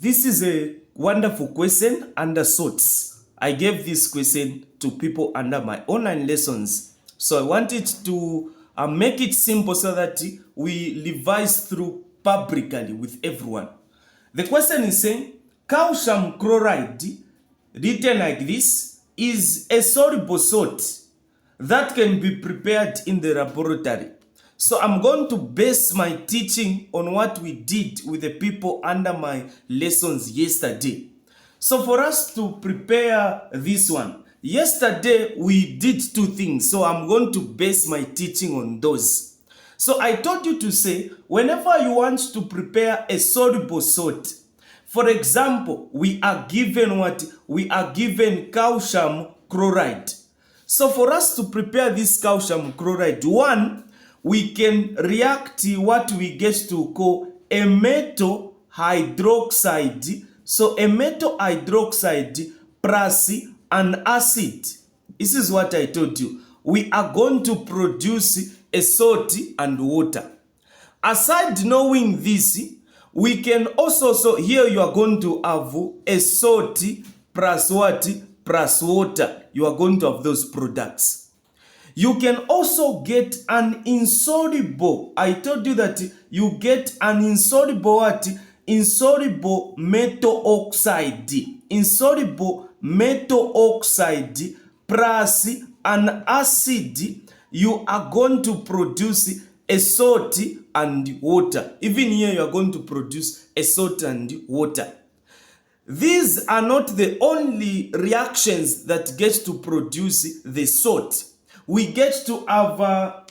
This is a wonderful question under sorts. I gave this question to people under my online lessons. So I wanted to make it simple so that we revise through publicly with everyone. The question is saying, calcium chloride, written like this, is a soluble salt that can be prepared in the laboratory. So I'm going to base my teaching on what we did with the people under my lessons yesterday. So for us to prepare this one, yesterday we did two things. So I'm going to base my teaching on those. So I told you to say, whenever you want to prepare a soluble salt, for example, we are given what? We are given calcium chloride. So for us to prepare this calcium chloride, one, we can react what we get to call a metal hydroxide. So a metal hydroxide plus an acid. This is what I told you. We are going to produce a salt and water. Aside knowing this, we can also, so here you are going to have a salt plus what? Plus water. You are going to have those products. You can also get an insoluble. I told you that you get an insoluble what? Insoluble metal oxide. Insoluble metal oxide plus an acid. You are going to produce a salt and water. Even here you are going to produce a salt and water. These are not the only reactions that get to produce the salt. We get to have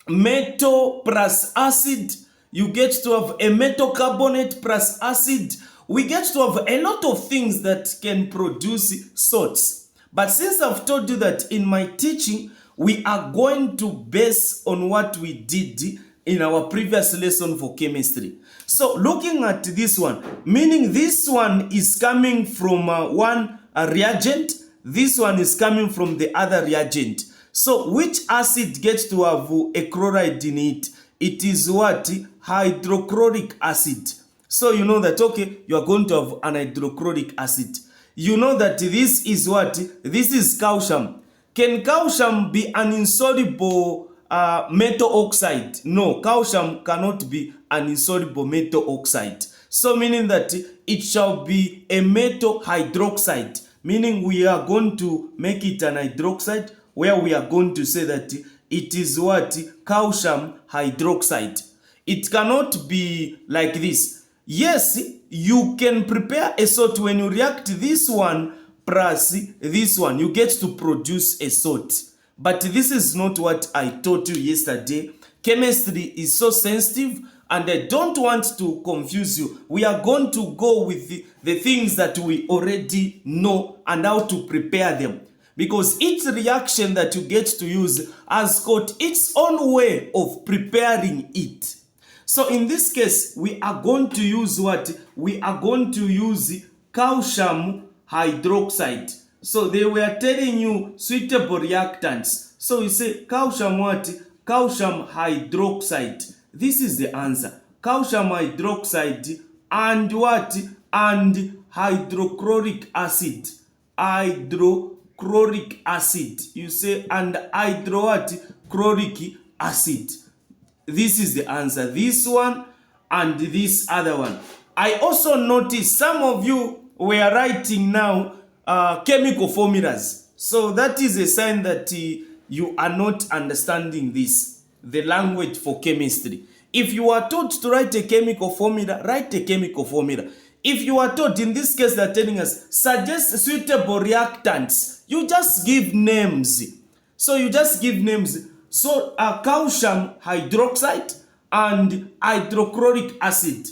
metal plus acid. You get to have a metal carbonate plus acid. We get to have a lot of things that can produce salts. But since I've told you that in my teaching, we are going to base on what we did in our previous lesson for chemistry. So looking at this one, meaning this one is coming from one reagent, this one is coming from the other reagent. So which acid gets to have a chloride in it? It is what? Hydrochloric acid. So you know that, okay, you are going to have an hydrochloric acid. You know that this is what? This is calcium. Can calcium be an insoluble metal oxide? No, calcium cannot be an insoluble metal oxide. So meaning that it shall be a metal hydroxide. Meaning we are going to make it an hydroxide, where we are going to say that it is what? Calcium hydroxide. It cannot be like this. Yes, you can prepare a salt when you react this one plus this one. You get to produce a salt. But this is not what I taught you yesterday. Chemistry is so sensitive and I don't want to confuse you. We are going to go with the things that we already know and how to prepare them. Because each reaction that you get to use has got its own way of preparing it. So in this case, we are going to use what? We are going to use calcium hydroxide. So they were telling you suitable reactants. So we say calcium what? Calcium hydroxide. This is the answer. Calcium hydroxide and what? And hydrochloric acid. Hydrochloric acid. You say and hydrochloric acid. This is the answer. This one and this other one. I also noticed some of you were writing now chemical formulas. So that is a sign that you are not understanding this, the language for chemistry. If you are taught to write a chemical formula, write a chemical formula. If you are taught, in this case they're telling us, suggest suitable reactants, you just give names. So you just give names. So calcium hydroxide and hydrochloric acid.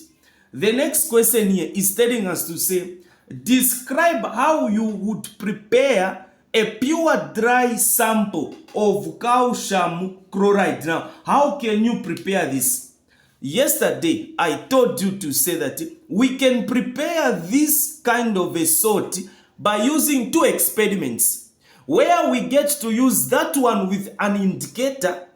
The next question here is telling us to say, describe how you would prepare a pure dry sample of calcium chloride. Now, how can you prepare this? Yesterday, I told you to say that we can prepare this kind of a salt by using two experiments, where we get to use that one with an indicator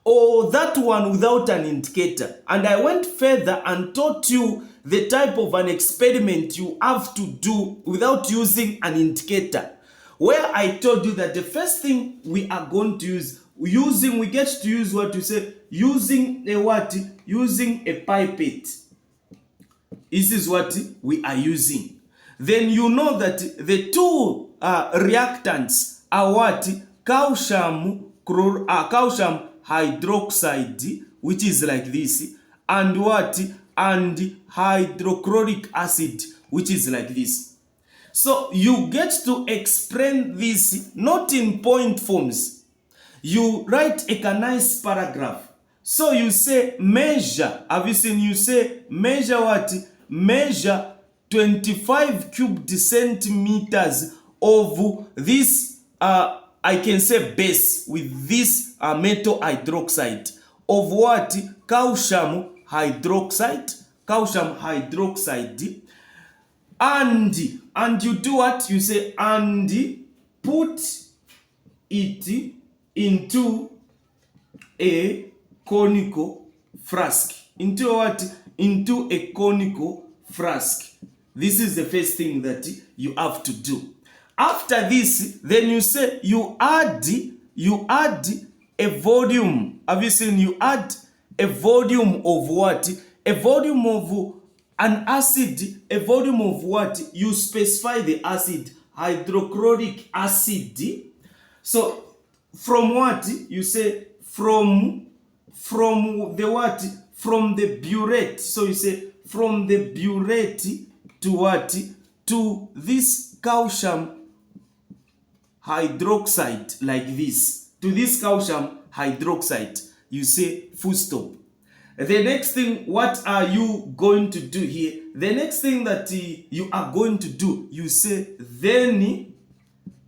or that one without an indicator. And I went further and taught you the type of an experiment you have to do without using an indicator, where I told you that the first thing we are going to use, we get to use what you say, using a what? Using a pipette. This is what we are using. Then you know that the two reactants are what? Calcium hydroxide, which is like this, and what? And hydrochloric acid, which is like this. So you get to explain this not in point forms. You write a nice paragraph. So you say measure. Have you seen? You say measure what? Measure 25 cubic centimeters of this, I can say base with this metal hydroxide of what? Calcium hydroxide. And you do what? You say and put it into a conical flask. Into what? Into a conical flask. This is the first thing that you have to do. After this, then you say you add a volume. Have you seen? You add a volume of what? A volume of an acid. A volume of what? You specify the acid, hydrochloric acid. So from what? You say from the what? From the burette. So you say from the burette to what? To this calcium hydroxide, like this. To this calcium hydroxide, you say full stop. The next thing, what are you going to do here? The next thing that you are going to do, you say then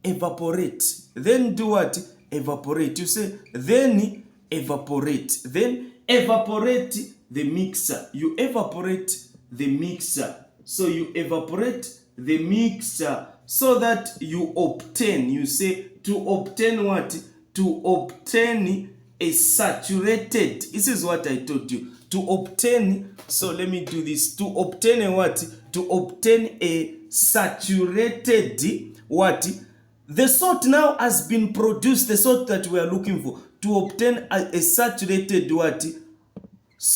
evaporate. Then do what? Evaporate. You say then evaporate. Then evaporate the mixer. You evaporate the mixer. So you evaporate the mixer so that you obtain. You say to obtain what? To obtain a saturated. This is what I told you. To obtain, so let me do this. To obtain a what? To obtain a saturated what? The salt now has been produced, the salt that we are looking for. To obtain a saturated what?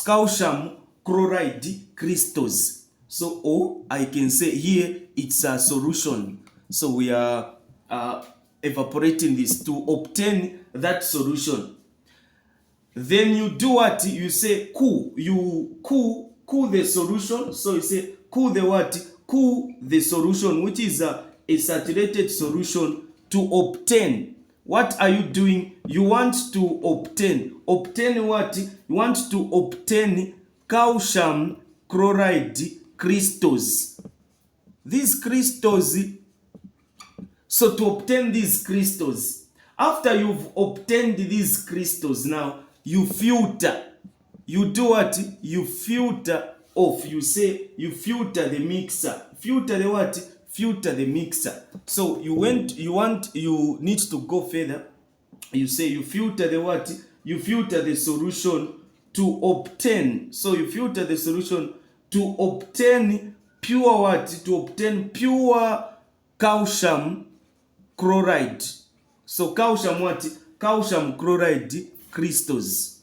Calcium chloride crystals. So, I can say here it's a solution. So we are evaporating this to obtain that solution. Then you do what? You say cool. You cool the solution. So you say cool the what? Cool the solution, which is a saturated solution, to obtain. What are you doing? You want to obtain. Obtain what? You want to obtain calcium chloride crystals. These crystals. So to obtain these crystals, after you've obtained these crystals, now you filter. You do what? You filter off. You say you filter the mixer. Filter the what? Filter the mixer. So you need to go further. You say you filter the what? You filter the solution to obtain. So you filter the solution to obtain pure what? To obtain pure calcium chloride. So calcium what? Calcium chloride crystals.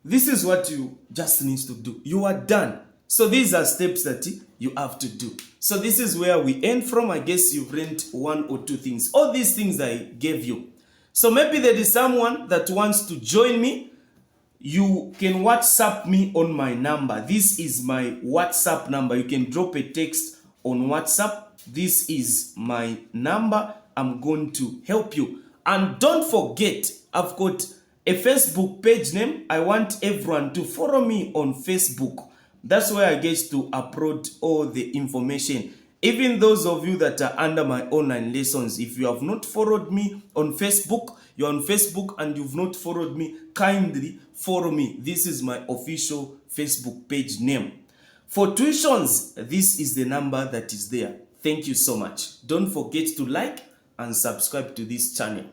This is what you just need to do. You are done. So these are steps that you have to do. So this is where we end from. I guess you've learned one or two things. All these things I gave you. So maybe there is someone that wants to join me. You can WhatsApp me on my number. This is my WhatsApp number. You can drop a text on WhatsApp. This is my number. I'm going to help you. And don't forget, I've got a Facebook page name. I want everyone to follow me on Facebook. That's where I get to upload all the information. Even those of you that are under my online lessons, if you have not followed me on Facebook, you're on Facebook and you've not followed me, kindly follow me. This is my official Facebook page name. For tuitions, this is the number that is there. Thank you so much. Don't forget to like and subscribe to this channel.